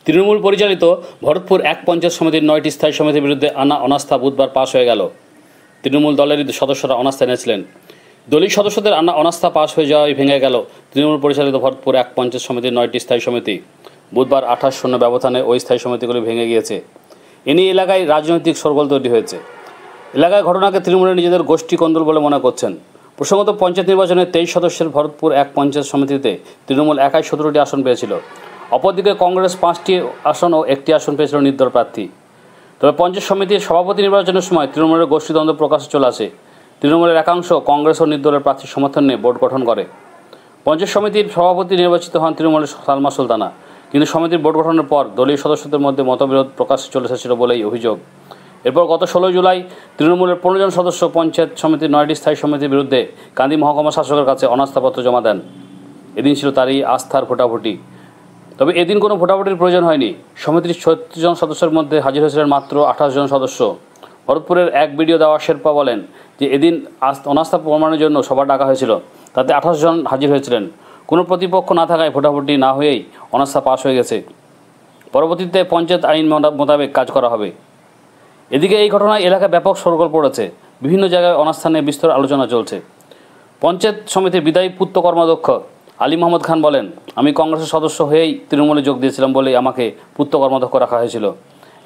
তৃণমূল পরিচালিত ভরতপুর এক পঞ্চায়েত সমিতির 9টি স্থায়ী সমিতির বিরুদ্ধে আনা অনাস্থা বুধবার পাশ হয়ে গেল। তৃণমূল দলেরই সদস্যরা অনাস্থা এনেছিলেন। দলীয় সদস্যদের আনা অনাস্থা পাশ হয়ে যাওয়ায় ভেঙে গেল তৃণমূল পরিচালিত ভরতপুর এক পঞ্চায়েত সমিতির 9টি স্থায়ী সমিতি। বুধবার 28-0 ব্যবধানে ওই স্থায়ী সমিতিগুলি ভেঙে গিয়েছে। এ নিয়ে এলাকায় রাজনৈতিক শোরগোল তৈরি হয়েছে। এলাকায় ঘটনাকে তৃণমূলের নিজেদের গোষ্ঠী কোন্দল বলে মনে করছেন। প্রসঙ্গত পঞ্চায়েত নির্বাচনে 23 সদস্যের ভরতপুর এক পঞ্চায়েত সমিতিতে তৃণমূল একাই 17টি আসন পেয়েছিল। অপরদিকে কংগ্রেস 5টি আসন ও 1টি আসন পেয়েছিল নির্দল প্রার্থী। তবে পঞ্চায়েত সমিতির সভাপতি নির্বাচনের সময় তৃণমূলের গোষ্ঠীদ্বন্দ্ব প্রকাশ্যে চলে আসে। তৃণমূলের একাংশ কংগ্রেস ও নির্দলের প্রার্থীর সমর্থন নিয়ে বোর্ড গঠন করে। পঞ্চায়েত সমিতির সভাপতি নির্বাচিত হন তৃণমূলের সালমা সুলতানা। কিন্তু সমিতির বোর্ড গঠনের পর দলীয় সদস্যদের মধ্যে মতবিরোধ প্রকাশ্যে চলে এসেছিল বলেই অভিযোগ। এরপর গত 16 জুলাই তৃণমূলের 15 জন সদস্য পঞ্চায়েত সমিতির 9টি স্থায়ী সমিতির বিরুদ্ধে কান্দি মহকুমা শাসকের কাছে অনাস্থাপত্র জমা দেন। এদিন ছিল তারই আস্থার ভোটাভুটি। তবে এদিন কোনো ভোটাভুটির প্রয়োজন হয়নি। সমিতির 36 জন সদস্যের মধ্যে হাজির হয়েছিলেন মাত্র 28 জন সদস্য। ভরতপুরের এক ভিডিও দেওয়া শেরপা বলেন যে এদিন অনাস্থা প্রমাণের জন্য সভা ডাকা হয়েছিল, তাতে 28 জন হাজির হয়েছিলেন। কোনো প্রতিপক্ষ না থাকায় ভোটাভুটি না হয়েই অনাস্থা পাশ হয়ে গেছে। পরবর্তীতে পঞ্চায়েত আইন মোতাবেক কাজ করা হবে। এদিকে এই ঘটনায় এলাকায় ব্যাপক শোরগোল পড়েছে। বিভিন্ন জায়গায় অনাস্থা নিয়ে বিস্তর আলোচনা চলছে। পঞ্চায়েত সমিতির বিদায়ী পূর্ত কর্মাধ্যক্ষ আলী মোহাম্মদ খান বলেন, আমি কংগ্রেসের সদস্য হয়েই তৃণমূলে যোগ দিয়েছিলাম বলেই আমাকে পূর্ত কর্মাধ্যক্ষ রাখা হয়েছিল।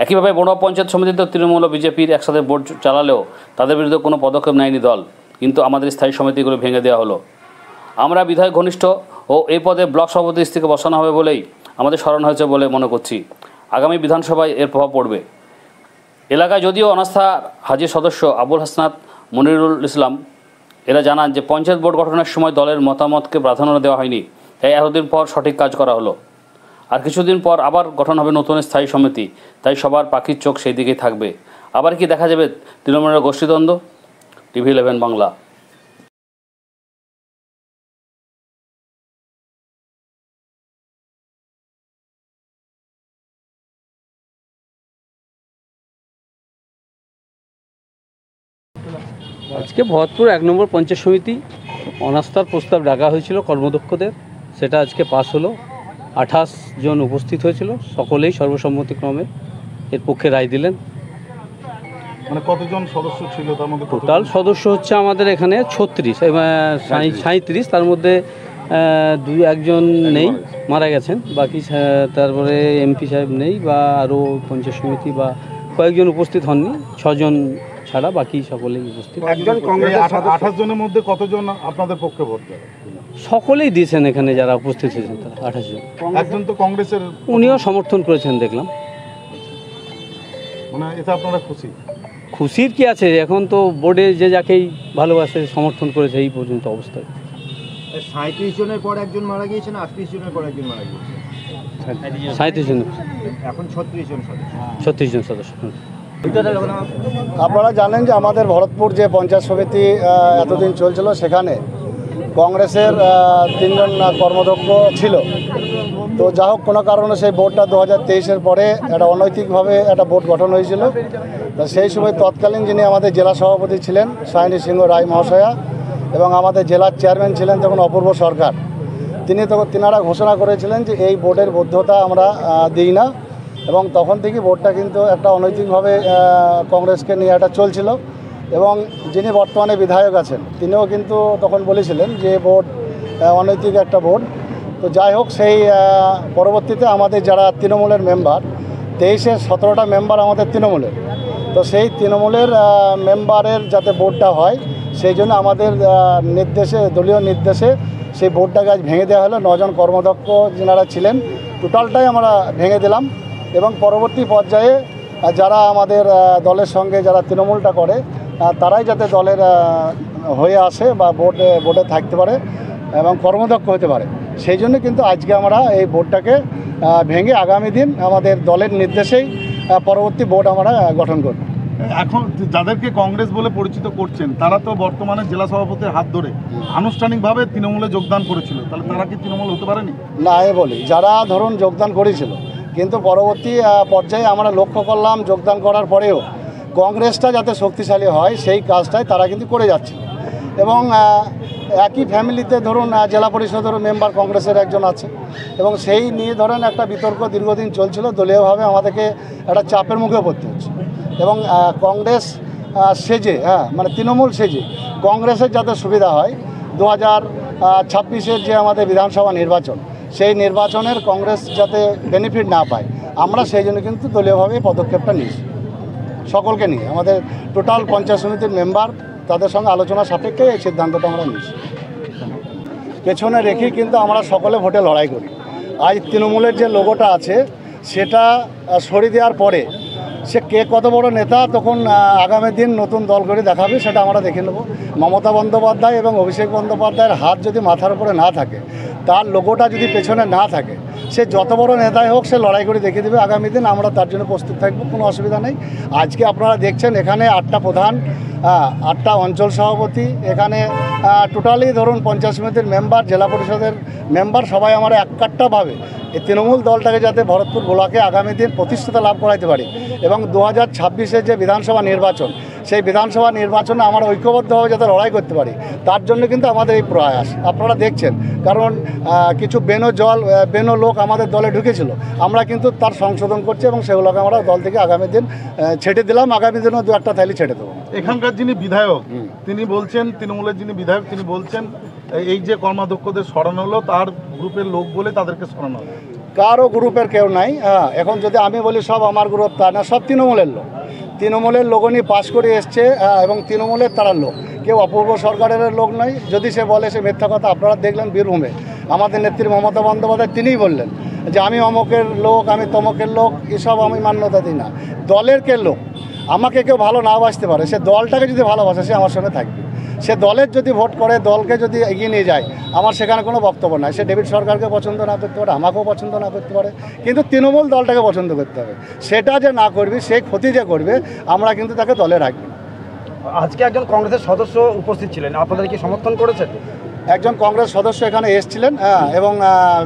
একইভাবে বড় পঞ্চায়েত সমিতিতে তৃণমূল ও বিজেপির একসাথে বোর্ড চালালেও তাদের বিরুদ্ধে কোনো পদক্ষেপ নেয়নি দল। কিন্তু আমাদের স্থায়ী সমিতিগুলো ভেঙে দেওয়া হলো। আমরা বিধায়ক ঘনিষ্ঠ ও এই পদে ব্লক সভাপতি স্ত্রীকে বসানো হবে বলেই আমাদের স্মরণ হয়েছে বলে মনে করছি। আগামী বিধানসভায় এর প্রভাব পড়বে। এলাকায় যদিও অনাস্থা হাজির সদস্য আবুল হাসনাত, মনিরুল ইসলাম এরা জানান যে পঞ্চায়েত বোর্ড গঠনের সময় দলের মতামতকে প্রাধান্য দেওয়া হয়নি, তাই এতদিন পর সঠিক কাজ করা হলো। আর কিছুদিন পর আবার গঠন হবে নতুন স্থায়ী সমিতি, তাই সবার পাখির চোখ সেই দিকেই থাকবে। আবার কি দেখা যাবে তৃণমূলের গোষ্ঠীদ্বন্দ্ব? TV11 বাংলা। আজকে ভরতপুর 1 নম্বর পঞ্চায়েত সমিতি অনাস্থার প্রস্তাব ডাকা হয়েছিল কর্মদক্ষদের, সেটা আজকে পাস হলো। 28 জন উপস্থিত হয়েছিল, সকলেই সর্বসম্মতিক্রমে এর পক্ষে রায় দিলেন। মানে কতজন সদস্য ছিল তার মধ্যে? টোটাল সদস্য হচ্ছে আমাদের এখানে 37, তার মধ্যে 2-1 নেই, মারা গেছেন। বাকি তারপরে MP সাহেব নেই, বা আরও পঞ্চায়েত সমিতি বা কয়েকজন উপস্থিত হননি, 6 জন ছাড়া বাকি সকলেই উপস্থিত। একজন কংগ্রেস 28 জনের মধ্যে কতজন আপনাদের পক্ষে ভোট দেয়? সকলেই দিয়েছেন, এখানে যারা উপস্থিত হয়েছেন তারা 28 জন। একজন তো কংগ্রেসের, উনিও সমর্থন করেছেন দেখলাম। মানে এটা আপনারা খুশি? খুশির কি আছে, এখন তো বোর্ডে যে যাকেই ভালোবাসে সমর্থন করেছে এই পর্যন্ত অবস্থায়। 37 জনের পর একজন মারা গিয়েছেন, 38 জনের পর একজন মারা গিয়েছে, 37 জন, এখন 36 জন সদস্য। 36 জন সদস্য। আপনারা জানেন যে আমাদের ভরতপুর যে পঞ্চায়েত সমিতি এতদিন চলছিল, সেখানে কংগ্রেসের 3 জন কর্মদক্ষ ছিল। তো যা হোক কোনো কারণে সেই বোর্ডটা 2023-এর পরে একটা অনৈতিকভাবে একটা বোর্ড গঠন হয়েছিল। তো সেই সময় তৎকালীন যিনি আমাদের জেলা সভাপতি ছিলেন সায়নী সিংহ রায় মহাশয়া, এবং আমাদের জেলার চেয়ারম্যান ছিলেন তখন অপূর্ব সরকার, তিনারা ঘোষণা করেছিলেন যে এই বোর্ডের বৈধতা আমরা দিই না। এবং তখন থেকে বোর্ডটা কিন্তু একটা অনৈতিকভাবে কংগ্রেসকে নিয়ে একটা চলছিল। এবং যিনি বর্তমানে বিধায়ক আছেন তিনিও কিন্তু তখন বলেছিলেন যে বোর্ড অনৈতিক একটা বোর্ড। তো যাই হোক, সেই পরবর্তীতে আমাদের যারা তৃণমূলের মেম্বার, 23-এর 17টা মেম্বার আমাদের তৃণমূলের, তো সেই তৃণমূলের মেম্বারের যাতে বোর্ডটা হয় সেই জন্য আমাদের নির্দেশে, দলীয় নির্দেশে সেই বোর্ডটাকে আজ ভেঙে দেওয়া হলো। 9 জন কর্মদক্ষ যারা ছিলেন টোটালটাই আমরা ভেঙে দিলাম। এবং পরবর্তী পর্যায়ে যারা আমাদের দলের সঙ্গে যারা তৃণমূলটা করে তারাই যাতে দলের হয়ে আসে বা বোর্ডে থাকতে পারে এবং কর্মদক্ষ হতে পারে, সেই জন্য কিন্তু আজকে আমরা এই বোর্ডটাকে ভেঙে আগামী দিন আমাদের দলের নির্দেশেই পরবর্তী বোর্ড আমরা গঠন করব। এখন যাদেরকে কংগ্রেস বলে পরিচিত করছেন তারা তো বর্তমানে জেলা সভাপতির হাত ধরে আনুষ্ঠানিকভাবে তৃণমূলে যোগদান করেছিল, তাহলে তারা কি তৃণমূল হতে পারেনি? না, বলি যারা ধরুন যোগদান করেছিল, কিন্তু পরবর্তী পর্যায়ে আমরা লক্ষ্য করলাম যোগদান করার পরেও কংগ্রেসটা যাতে শক্তিশালী হয় সেই কাজটাই তারা কিন্তু করে যাচ্ছে। এবং একই ফ্যামিলিতে ধরুন জেলা পরিষদের মেম্বার কংগ্রেসের একজন আছে, এবং সেই নিয়ে ধরেন একটা বিতর্ক দীর্ঘদিন চলছিল। দলীয়ভাবে আমাদেরকে একটা চাপের মুখে পড়তে হচ্ছে, এবং কংগ্রেস সেজে মানে তৃণমূল সেজে কংগ্রেসের যাতে সুবিধা হয় 2026-এর যে আমাদের বিধানসভা নির্বাচন, সেই নির্বাচনের কংগ্রেস যাতে বেনিফিট না পায়, আমরা সেই জন্য কিন্তু দলীয়ভাবে পদক্ষেপটা নিয়েছি। সকলকে নিয়ে আমাদের টোটাল পঞ্চায়েত সমিতির মেম্বার তাদের সঙ্গে আলোচনা সাপেক্ষে এই সিদ্ধান্তটা আমরা নিয়েছি। পেছনে রেখেই কিন্তু আমরা সকলে ভোটে লড়াই করি। আজ তৃণমূলের যে লোগোটা আছে সেটা সরিয়ে দেওয়ার পরে সে কে কত বড় নেতা তখন আগামী দিন নতুন দল করে দেখাবে, সেটা আমরা দেখে নেব। মমতা বন্দ্যোপাধ্যায় এবং অভিষেক বন্দ্যোপাধ্যায়ের হাত যদি মাথার উপরে না থাকে, তার লোগোটা যদি পেছনে না থাকে, সে যত বড় নেতাই হোক সে লড়াই করে দেখিয়ে দেবে। আগামী দিন আমরা তার জন্য প্রস্তুত থাকবো, কোনো অসুবিধা নেই। আজকে আপনারা দেখছেন এখানে 8টা প্রধান, 8টা অঞ্চল সভাপতি, এখানে টোটালি ধরুন পঞ্চায়েত সমিতির মেম্বার, জেলা পরিষদের মেম্বার, সবাই আমরা এককাট্টাভাবে এই তৃণমূল দলটাকে যাতে ভরতপুর ব্লকে আগামী দিন প্রতিষ্ঠাতা লাভ করাইতে পারি, এবং 2026-এর যে বিধানসভা নির্বাচন, সেই বিধানসভা নির্বাচনে আমরা ঐক্যবদ্ধভাবে যাতে লড়াই করতে পারি, তার জন্য কিন্তু আমাদের এই প্রয়াস। আপনারা দেখছেন, কারণ কিছু বেনো লোক আমাদের দলে ঢুকেছিল, আমরা কিন্তু তার সংশোধন করছি, এবং সেগুলোকে আমরা দল থেকে আগামী দিন ছেড়ে দিলাম। আগামী দিনও 2-1টা থাইলি ছেড়ে দেবো। এখানকার যিনি বিধায়ক তিনি বলছেন, তৃণমূলের যিনি বিধায়ক তিনি বলছেন এই যে কর্মাধ্যক্ষদের সরানো হলো তার গ্রুপের লোক বলে তাদেরকে সরানো হলো। কারও গ্রুপের কেউ নাই। এখন যদি আমি বলি সব আমার গ্রুপ, তা না, সব তৃণমূলের লোক। তৃণমূলের লোকই পাশ করে এসছে, এবং তৃণমূলের তারা লোক, কেউ অপূর্ব সরকারের লোক নয়। যদি সে বলে সে মিথ্যা কথা। আপনারা দেখলেন বীরভূমে আমাদের নেত্রী মমতা বন্দ্যোপাধ্যায় তিনিই বললেন যে আমি অমকের লোক, আমি তমকের লোক, এসব আমি মান্যতা দিই না। দলের কে লোক, আমাকে কেউ ভালো না বাসতে পারে, সে দলটাকে যদি ভালোবাসে সে আমার সঙ্গে থাকবে। সে দলের যদি ভোট করে, দলকে যদি এগিয়ে নিয়ে যায়, আমার সেখানে কোনো বক্তব্য নাই। সে ডেভিড সরকারকে পছন্দ না করতে পারে, আমাকেও পছন্দ না করতে পারে, কিন্তু তৃণমূল দলটাকে পছন্দ করতে হবে। সেটা যে না করবি, সেই ক্ষতি যে করবে, আমরা কিন্তু তাকে দলে রাখবো। আজকে একজন কংগ্রেসের সদস্য উপস্থিত ছিলেন, আপনাদের কি সমর্থন করেছেন? একজন কংগ্রেস সদস্য এখানে এসেছিলেন, এবং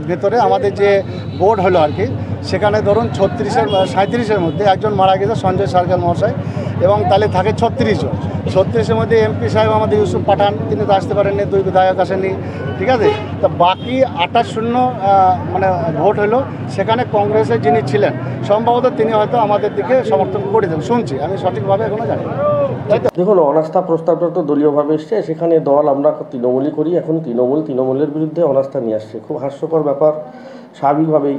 ভেতরে আমাদের যে বোর্ড হলো আর কি, সেখানে ধরুন 37-এর মধ্যে একজন মারা গেছে, সঞ্জয় সার্কেল মহাশয়, এবং তাহলে থাকে 36 জন। 36-এর মধ্যে এমপি সাহেব আমাদের ইউসুফ পাঠান, তিনি তো আসতে পারেননি, 2 বিধায়ক আসেননি, ঠিক আছে। তো বাকি 28-0 মানে ভোট হলো। সেখানে কংগ্রেসের যিনি ছিলেন সম্ভবত তিনি হয়তো আমাদের দিকে সমর্থন করে দেন, শুনছি, আমি সঠিকভাবে এখনও জানি না। দেখুন, অনাস্থা প্রস্তাবটা তো দলীয়ভাবে এসছে, সেখানে দল আমরা তৃণমূলই করি। এখন তৃণমূলের বিরুদ্ধে অনাস্থা নিয়ে আসছে, খুব হাস্যকর ব্যাপার। স্বাভাবিকভাবেই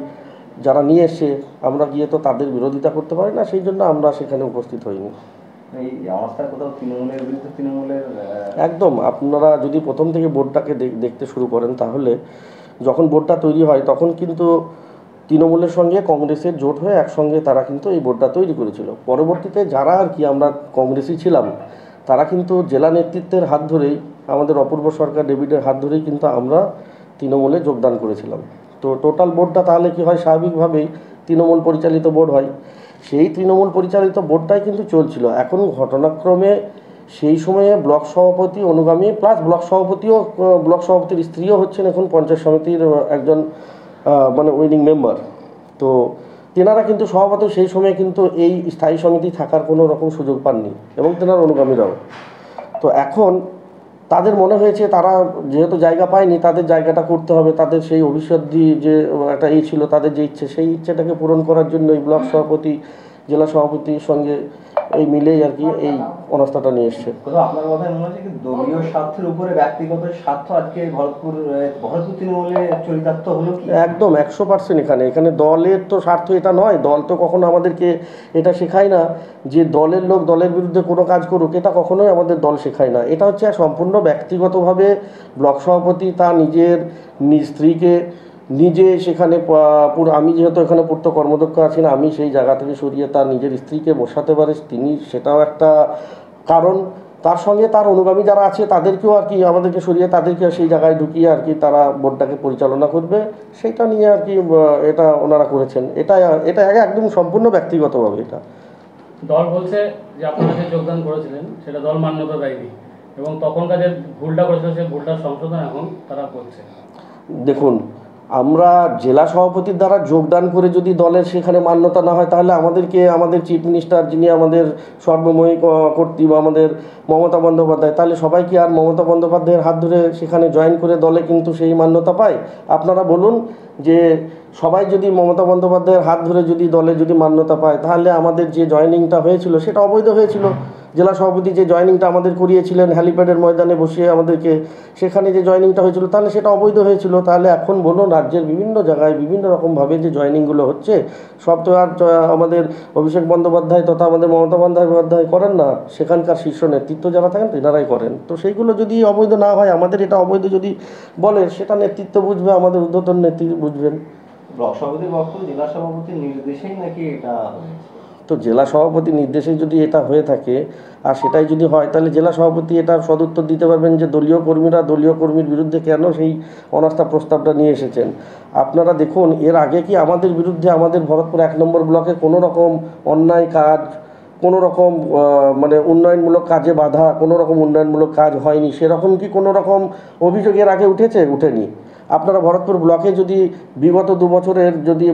যারা নিয়ে এসছে আমরা গিয়ে তো তাদের বিরোধিতা করতে পারি না, সেই জন্য আমরা সেখানে উপস্থিত হইনি। এই অবস্থায় কোথাও তৃণমূলের বিরুদ্ধে একদম, আপনারা যদি প্রথম থেকে বোর্ডটাকে দেখতে শুরু করেন, তাহলে যখন বোর্ডটা তৈরি হয় তখন কিন্তু তৃণমূলের সঙ্গে কংগ্রেসের জোট হয়ে একসঙ্গে তারা কিন্তু এই বোর্ডটা তৈরি করেছিল। পরবর্তীতে যারা আর কি আমরা কংগ্রেসই ছিলাম, তারা কিন্তু জেলা নেতৃত্বের হাত ধরেই, আমাদের অপূর্ব সরকার ডেভিডের হাত ধরেই কিন্তু আমরা তৃণমূলে যোগদান করেছিলাম। তো টোটাল বোর্ডটা তাহলে কি হয়, স্বাভাবিকভাবেই তৃণমূল পরিচালিত বোর্ড হয়। সেই তৃণমূল পরিচালিত বোর্ডটাই কিন্তু চলছিল। এখন ঘটনাক্রমে সেই সময়ে ব্লক সভাপতি অনুগামী প্লাস ব্লক সভাপতির স্ত্রীও হচ্ছেন এখন পঞ্চায়েত সমিতির একজন মানে উইনিং মেম্বার। তো তেনারা কিন্তু সভাপতি সেই সময়ে কিন্তু এই স্থায়ী সমিতি থাকার কোনো রকম সুযোগ পাননি, এবং তেনার অনুগামীরাও। তো এখন তাদের মনে হয়েছে তারা যেহেতু জায়গা পায়নি, তাদের জায়গাটা করতে হবে, তাদের সেই অভিষেধি যে একটা ছিল, তাদের যে ইচ্ছে, সেই ইচ্ছেটাকে পূরণ করার জন্য এই ব্লক সভাপতি জেলা সভাপতির সঙ্গে এই মিলেই আর কি এই অনাস্থাটা নিয়ে এসছে। আপনার কথায় মনে হচ্ছে দলীয় স্বার্থের উপরে ব্যক্তিগত স্বার্থ আজকে ভরতপুর তৃণমূলে চরিতার্থ হলো কি? একদম 100% এখানে দলের তো স্বার্থ এটা নয়। দল তো কখনো আমাদেরকে এটা শেখায় না যে দলের লোক দলের বিরুদ্ধে কোনো কাজ করুক, এটা কখনোই আমাদের দল শেখায় না। এটা হচ্ছে সম্পূর্ণ ব্যক্তিগতভাবে ব্লক সভাপতি তার নিজের স্ত্রীকে নিজে সেখানে পুরো, আমি যেহেতু এখানে পূর্ত কর্মদক্ষ আছি না, আমি সেই জায়গা থেকে সরিয়ে তার নিজের স্ত্রীকে বসাতে পারে, তিনি সেটাও একটা কারণ। তার সঙ্গে তার অনুগামী যারা আছে তাদেরকেও আর কি আমাদেরকে সরিয়ে তাদেরকে সেই জায়গায় ঢুকিয়ে আর কি তারা বোর্ডটাকে পরিচালনা করবে, সেটা নিয়ে আর কি এটা ওনারা করেছেন। এটা একদম সম্পূর্ণ ব্যক্তিগতভাবে। এটা দল বলছে যে আপনারা যে যোগদান করেছিলেন সেটা দল মান্যতা দেয়নি, এবং তখনকার যে ভুলটা করেছিল সেই ভুলটার সংশোধন এখন তারা করছে। দেখুন, আমরা জেলা সভাপতির দ্বারা যোগদান করে যদি দলের সেখানে মান্যতা না হয়, তাহলে আমাদের চিফ মিনিস্টার যিনি আমাদের সর্বময়ী কর্তৃ বা আমাদের মমতা বন্দ্যোপাধ্যায়, তাহলে সবাই কি আর মমতা বন্দ্যোপাধ্যায়ের হাত ধরে সেখানে জয়েন করে দলে কিন্তু সেই মান্যতা পায়? আপনারা বলুন যে সবাই যদি মমতা বন্দ্যোপাধ্যায়ের হাত ধরে যদি দলে যদি মান্যতা পায়, তাহলে আমাদের যে জয়েনিংটা হয়েছিল সেটা অবৈধ হয়েছিল। জেলা সভাপতি যে জয়েনিংটা আমাদের করিয়েছিলেন হ্যালিপ্যাডের ময়দানে বসিয়ে আমাদেরকে, সেখানে যে জয়েনিংটা হয়েছিল তাহলে সেটা অবৈধ হয়েছিল। তাহলে এখন বলুন রাজ্যের বিভিন্ন জায়গায় বিভিন্ন রকমভাবে যে জয়েনিংগুলো হচ্ছে, সব তো আর আমাদের অভিষেক বন্দ্যোপাধ্যায় তথা আমাদের মমতা বন্দ্যোপাধ্যায় করেন না, সেখানকার শীর্ষ নেতৃত্ব যারা থাকেন তেনারাই করেন। তো সেইগুলো যদি অবৈধ না হয়, আমাদের এটা অবৈধ যদি বলে, সেটা নেতৃত্ব বুঝবে, আমাদের ঊর্ধ্বতন নেতৃত্ব বুঝবেন। ব্লক সভাপতির বক্তব্য জেলা সভাপতির নির্দেশেই নাকি এটা তো জেলা সভাপতির নির্দেশে যদি এটা হয়ে থাকে আর সেটাই যদি হয়, তাহলে জেলা সভাপতি এটার সদুত্তর দিতে পারবেন যে দলীয় কর্মীর বিরুদ্ধে কেন সেই অনাস্থা প্রস্তাবটা নিয়ে এসেছেন। আপনারা দেখুন, এর আগে কি আমাদের বিরুদ্ধে আমাদের ভরতপুর 1 নম্বর ব্লকে কোনো রকম অন্যায় কাজ, কোনো রকম মানে উন্নয়নমূলক কাজে বাধা, কোনো রকম উন্নয়নমূলক কাজ হয়নি, সেরকম কি কোনো রকম অভিযোগ এর আগে উঠেনি? আপনারা ভরতপুর ব্লকে যদি বিগত 2 বছরের যদি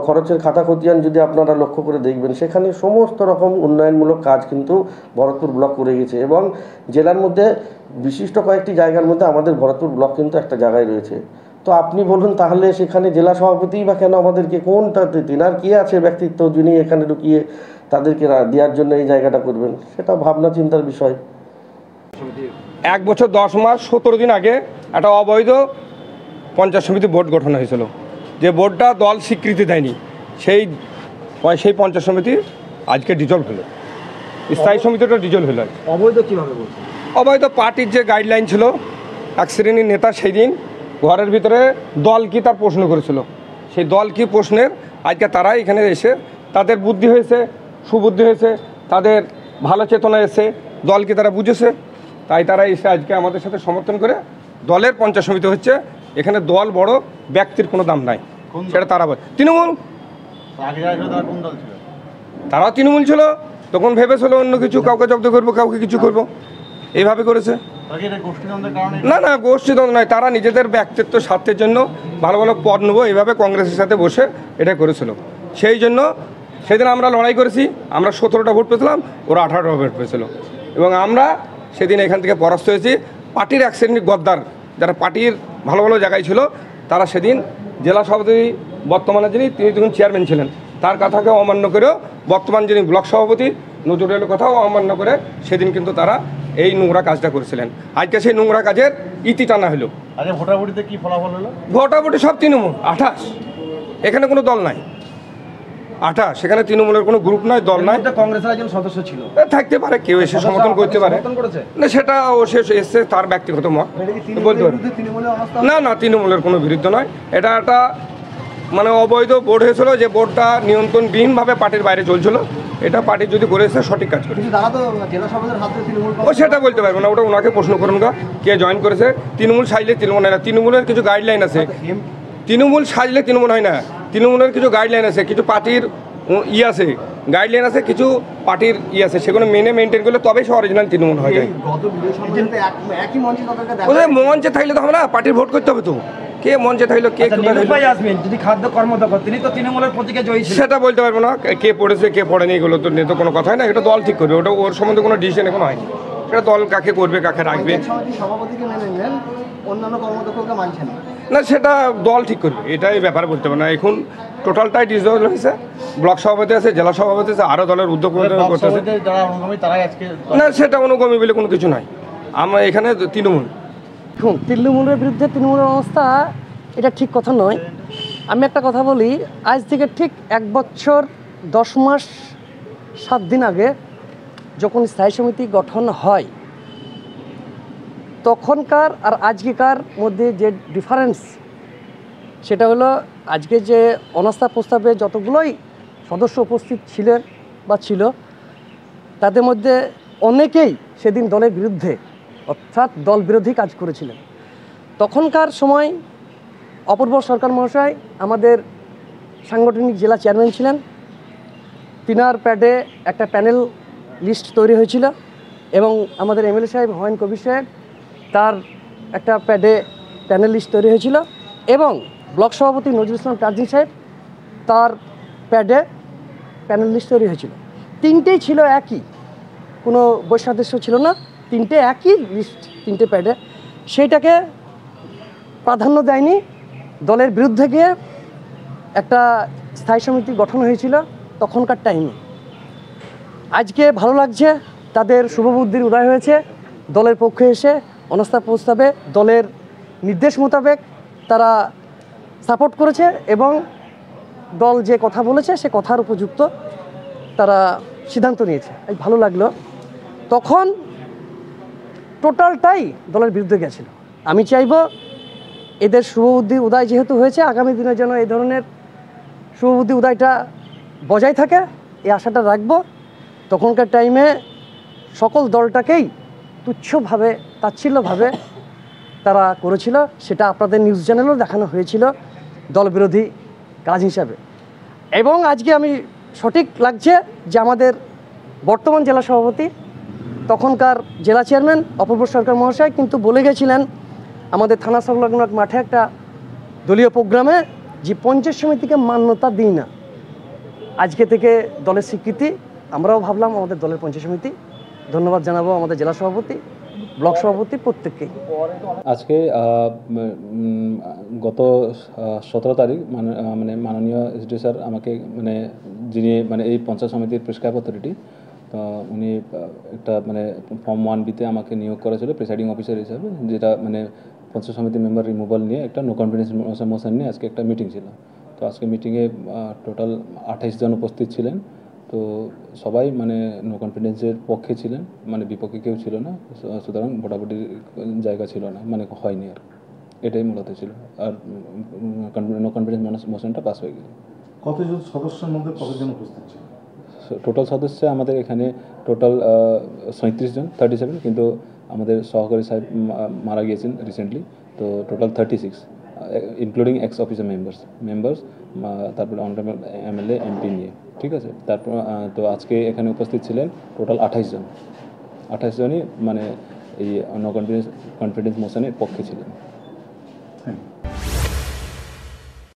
খরচের খাতা খতিয়ান যদি আপনারা লক্ষ্য করে দেখবেন, সেখানে সমস্ত রকম উন্নয়নমূলক কাজ কিন্তু ভরতপুর ব্লক করে গেছে। এবং জেলার মধ্যে বিশিষ্ট কয়েকটি জায়গার মধ্যে আমাদের ভরতপুর ব্লক কিন্তু একটা জায়গায় রয়েছে। তো আপনি বলুন, তাহলে সেখানে জেলা সভাপতি বা কেন আমাদেরকে, কোনটাতে তিনার কী আছে ব্যক্তিত্ব যিনি এখানে ঢুকিয়ে তাদেরকে দেওয়ার জন্য এই জায়গাটা করবেন? সেটা ভাবনা চিন্তার বিষয়। 1 বছর 10 মাস 17 দিন আগে একটা অবৈধ পঞ্চায়েত সমিতি বোর্ড গঠন হয়েছিল, যে বোর্ডটা দল স্বীকৃতি দেয়নি, সেই পঞ্চায়েত সমিতি আজকে ডিজলভ হলো, স্থায়ী সমিতিটা ডিজলভ হলো। অবৈধ কীভাবে বলছেন? অবৈধ পার্টির যে গাইডলাইন ছিল, এক শ্রেণীর নেতা সেই দিন ঘরের ভিতরে দল কি তার প্রশ্ন করেছিল, সেই দল কি প্রশ্নের আজকে তারা এখানে এসে তাদের বুদ্ধি হয়েছে, সুবুদ্ধি হয়েছে, তাদের ভালো চেতনা এসে দল কি তারা বুঝেছে, তাই তারা এসে আজকে আমাদের সাথে সমর্থন করে দলের পঞ্চায়েত সমিতি হচ্ছে। এখানে দল বড়, ব্যক্তির কোনো দাম নাই, সেটা তারা বলে। তৃণমূল, তারাও তৃণমূল ছিল, তখন ভেবেছিল অন্য কিছু, কাউকে জব্দ করবো, কাউকে কিছু করবো, এইভাবে করেছে। না না, গোষ্ঠীদ্বন্দ্ব নয়, তারা নিজেদের ব্যক্তিত্ব স্বার্থের জন্য ভালো ভালো পদ নেবো এইভাবে কংগ্রেসের সাথে বসে এটা করেছিল। সেই জন্য সেদিন আমরা লড়াই করেছি, আমরা 17টা ভোট পেয়েছিলাম, ওরা 18টা ভোট পেয়েছিল, এবং আমরা সেদিন এখান থেকে পরাস্ত হয়েছি। পার্টির এক শ্রেণীর গদ্দার যারা পার্টির ভালো ভালো জায়গায় ছিল, তারা সেদিন জেলা সভাপতি বর্তমানে তিনি তখন চেয়ারম্যান ছিলেন, তার কথাকে অমান্য করেও বর্তমান যিনি ব্লক সভাপতি নজরুলের কথাও অমান্য করে সেদিন কিন্তু তারা এই নোংরা কাজটা করেছিলেন। আজকে সেই নোংরা কাজের ইতি টানা হলো। আচ্ছা, ভোটাভুটিতে কি ফলাফল হলো? ভোটাভুটি সব তৃণমূল 28, এখানে কোনো দল নাই। 28, সেখানে তৃণমূলের কোনো গ্রুপ নাই, দল নাই। কংগ্রেসের একজন সদস্য ছিল, থাকতে পারে, কেউ এসে সমর্থন করতে পারে, না সেটা ও শেষ এসছে তার ব্যক্তিগত মত বলতে পারে। না না, তৃণমূলের কোনো বিরুদ্ধে নয়, এটা একটা মানে অবৈধ বোর্ড হয়েছিল, যে বোর্ডটা নিয়ন্ত্রণবিহীনভাবে পার্টির বাইরে চলছিল। এটা পার্টি যদি করেছে সঠিক কাজ করে, ও সেটা বলতে পারবো না, ওটা ওনাকে প্রশ্ন করুন গা, কে জয়েন করেছে। তৃণমূল সাজলে তৃণমূল হয় না, তৃণমূলের কিছু গাইডলাইন আছে, তৃণমূল সাজলে তৃণমূল হয় না, তৃণমূলের কিছু গাইডলাইন আছে, কিছু পার্টির আছে, গাইডলাইন আছে, কিছু পার্টির আছে, সেগুলো মেনে মেনটেন করলে তবেই সে অরিজিনাল তৃণমূল হয়ে যায়। ওদের মঞ্চে থাকলে তো হবে না, পার্টির ভোট করতে হবে তো, কে মঞ্চে থাকলো, কে যদি খাদ্য কর্মদক্ষ তিনি তো তৃণমূলের প্রতীকে জয়ী, সেটা বলতে পারবো না, কে পড়েছে কে পড়েনি এগুলো তো নিয়ে তো কোনো কথাই না, এটা দল ঠিক করবে, ওটা ওর সম্বন্ধে কোনো ডিসিশন এখন হয়নি, সেটা দল কাকে করবে কাকে রাখবে না সেটা দল ঠিক করবে, এটাই ব্যাপার বলতে পারবো না। এখন টোটালটাই ডিসঅল হয়েছে, ব্লক সভাপতি আছে, জেলা সভাপতি আছে, আরও দলের উদ্যোগ করতেছে না, সেটা অনুগামী বলে কোনো কিছু নাই। আমরা এখানে তৃণমূল, দেখুন তৃণমূলের বিরুদ্ধে তৃণমূলের অবস্থা এটা ঠিক কথা নয়। আমি একটা কথা বলি, আজ থেকে ঠিক 1 বছর 10 মাস 7 দিন আগে যখন স্থায়ী সমিতি গঠন হয়, তখনকার আর আজকেকার মধ্যে যে ডিফারেন্স, সেটা হলো আজকে যে অনাস্থা প্রস্তাবে যতগুলোই সদস্য উপস্থিত ছিলেন বা ছিল, তাদের মধ্যে অনেকেই সেদিন দলের বিরুদ্ধে অর্থাৎ দল বিরোধী কাজ করেছিলেন। তখনকার সময় অপূর্ব সরকার মহাশয় আমাদের সাংগঠনিক জেলা চেয়ারম্যান ছিলেন, তিনার প্যাডে একটা প্যানেল লিস্ট তৈরি হয়েছিল, এবং আমাদের এমএলএ সাহেব হুমায়ুন কবির সাহেব তার একটা প্যাডে প্যানেল লিস্ট তৈরি হয়েছিল, এবং ব্লক সভাপতি নজরুল ইসলাম টার্জিন সাহেব, তার প্যাডে প্যানেল লিস্ট তৈরি হয়েছিল। তিনটেই ছিল একই, কোনো বৈসাদৃশ্য ছিল না, তিনটে একই লিস্ট, তিনটে প্যাডে। সেইটাকে প্রাধান্য দেয়নি, দলের বিরুদ্ধে গিয়ে একটা স্থায়ী সমিতি গঠন হয়েছিল তখনকার টাইমে। আজকে ভালো লাগছে, তাদের শুভবুদ্ধির উদয় হয়েছে, দলের পক্ষে এসে অনাস্থা প্রস্তাবে দলের নির্দেশ মোতাবেক তারা সাপোর্ট করেছে এবং দল যে কথা বলেছে সে কথার উপযুক্ত তারা সিদ্ধান্ত নিয়েছে। এই ভালো লাগলো। তখন টোটালটাই দলের বিরুদ্ধে গেছিল। আমি চাইব এদের শুভবুদ্ধির উদয় যেহেতু হয়েছে, আগামী দিনে যেন এই ধরনের শুভবুদ্ধি উদয়টা বজায় থাকে, এই আশাটা রাখবো। তখনকার টাইমে সকল দলটাকেই তুচ্ছভাবে, তাচ্ছিল্যভাবে তারা করেছিল, সেটা আপনাদের নিউজ চ্যানেলেও দেখানো হয়েছিল দলবিরোধী কাজ হিসাবে। এবং আজকে আমি সঠিক লাগছে যে আমাদের বর্তমান জেলা সভাপতি, তখনকার জেলা চেয়ারম্যান অপূর্ব সরকার মহাশয় কিন্তু বলে গেছিলেন আমাদের থানা সংলগ্ন মাঠে একটা দলীয় প্রোগ্রামে যে পঞ্চায়েত সমিতিকে মান্যতা দিই না। আজকে থেকে দলের স্বীকৃতি, আমরাও ভাবলাম আমাদের দলের পঞ্চায়েত সমিতি। ধন্যবাদ জানাবো আমাদের জেলা সভাপতি, ব্লক সভাপতি প্রত্যেককেই। আজকে গত 17 তারিখ মানে মাননীয় এসডি স্যার আমাকে যিনি এই পঞ্চায়েত সমিতির প্রেসক্রাইব অথরিটি, তো উনি একটা ফর্ম 1B-তে আমাকে নিয়োগ করেছিল প্রিসাইডিং অফিসার হিসাবে, যেটা পঞ্চায়েত সমিতি মেম্বার রিমুভাল নিয়ে একটা নো কনফিডেন্স মোশন নিয়ে আজকে একটা মিটিং ছিল। তো আজকে মিটিংয়ে টোটাল 28 জন উপস্থিত ছিলেন। তো সবাই নো কনফিডেন্সের পক্ষে ছিলেন, বিপক্ষে কেউ ছিল না। সুতরাং ভোটাভুটির জায়গা ছিল না, হয়নি আর, এটাই মূলত ছিল। আর নো কনফিডেন্স মোশনটা পাস হয়ে গেল। কতজন সদস্যের মধ্যে কতজন উপস্থিত ছিল? টোটাল সদস্য আমাদের এখানে টোটাল 37 জন, 37, কিন্তু আমাদের সহকারী সাহেব মারা গিয়েছেন রিসেন্টলি। তো total 36, including x officer members, তারপরে অনারেবল এমএলএ এমপি নিয়ে, ঠিক আছে। তারপর তো আজকে এখানে উপস্থিত ছিলেন টোটাল 28 জন। 28 জনই এই নো কনফিডেন্স মোশনের পক্ষে ছিলেন।